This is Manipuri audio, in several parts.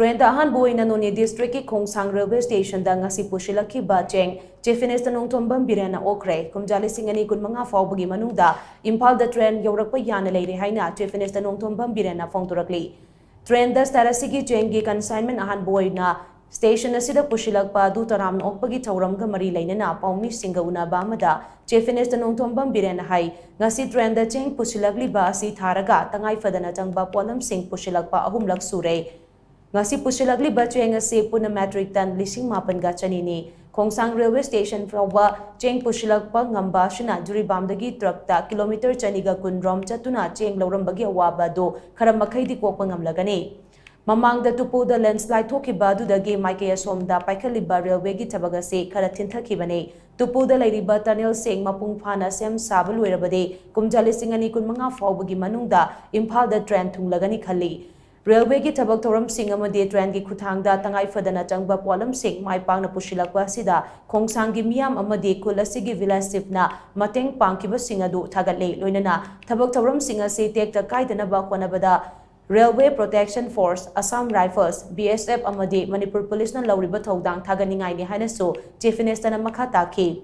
Train da AHANBA OINA Noni District ki KHONGSANG Railway Station da ngasi PUSHILLAKKHIBA CHENG Chief Minister Nongthombam Biren na OKHRE Kumja lisingani kunmanga Phaobagi manungda Imphal da train Yaorakpa Yana Leire HAINA Chief Minister Nongthombam Biren na PHONGDORAKLI Train da ASIGI CHENG ki consignment AHANBA OINA Station asida PUSHILLAKPA du taram okpagi thauramga mari lainana paumi singa unaba amada Chief Minister Nongthombam Biren hai ngasi train da CHENG PUSHILLAKLIBA asi tharaga tangai fadana changba polam sing PUSHILLAKPA ahumlak sure ngasi PUSHILLAKLIBA CHENG asi puna metric ton 8,000 chanini KHONGSANG Railway Station fawba CHENG PUSHILLAKPA ngamba shina juribamdagi truck ta kilometer chaniga kunrom chatuna CHENG laurambagi awaba do khara makhaidi kokpa ngamlagani Mamang da tupu da landslide thokiba du da ge maike asom da paikhaliba railway gi thabaga se khara thinthakibane tupu da lairiba tunnel seng mapung phana sem sabal loirabade kumja lisingani kunmanga Phaobagi manungda Imphal da train thunglagani khalli Railway ki thabak thoram sing amade train gi khuthangda tangai fadana changba polam sing mai pangna pushilakwa sida KHONGSANG gi miyam amade kulasigi village sipna mateng pangkiba singadu thagatle loinana thabak thoram singa se tek ta kaidana ba konabada Railway Protection Force, Assam Rifles, BSF amadi Manipur Police na lauriba thodang thaganingai ni haina so Chief Minister na makha taki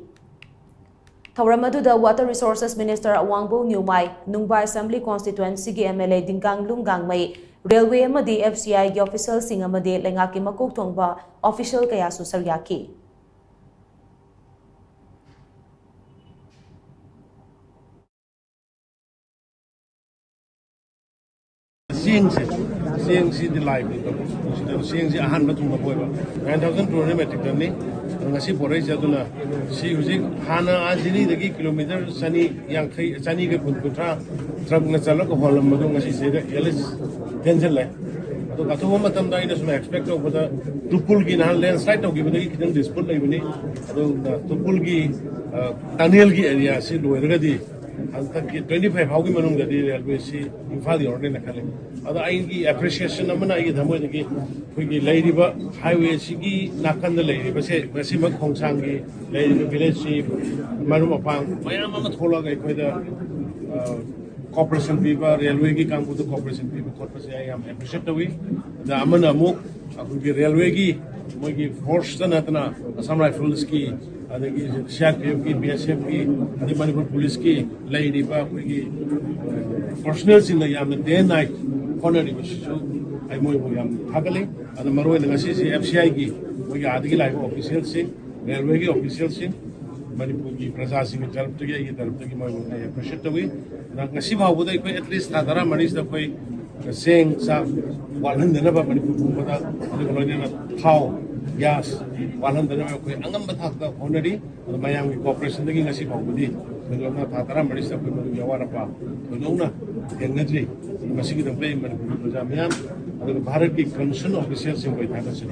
Thauramadu da Water Resources Minister Awangbo Nyumai Nungba Assembly Constituency gi MLA Dingkang Lunggang mai Railway amadi FCI gi official sing amadi lengaki makok thongba official kaya su saryaki CHENG the live CHENG AHANBA thungba boiba 9,200 metric ton ni ngasi borai jaduna si hujik hana ajini dagi kilometer sani yang khai sani ke puntra truck na chalak holam madu ngasi se elis tension le to katho matam da ina suma expect of the tupul gi na landslide to gi bagi kidan dispute lai bani to tupul gi tunnel gi area si loiraga di Antak 25 haugi manung dari railway si Imphal di order na khale ada aingi appreciation amana ai dhamoi dagi khoi lairiba highway sigi nakan da lairiba se masima KHONGSANG gi lairiba village si marum apang mayam ama thola ga khoi da cooperation piba railway gi kam budu cooperation piba khotpa se ai am appreciate tawi da amana mu akhi railway gi moi gi force na tana Assam Rifles ki adagi CRPF ki BSF ki adi Manipur Police ki lairiba khoi personal sin da yam day night honorary so ai moi bo yam thagale ada maroi na ngasi FCI gi moi gi adigi live official sin railway gi official sin Manipur gi praja sin gi taraf tagi ai taraf tagi moi ai appreciate tawi na ngasi bhaw bodai khoi at least thadara manis da khoi seng sa walhan dana ba Manipur bumba da adi loi na thau gas walhan dana khoi angam ba thak da honorary mayam gi cooperation dagi ngasi bhaw bodi na thadara manis da khoi madu yawarapa na Energy, masih kita play Manipur Praja Mayam, ada Bharat ki concern official sing koi thaka sini.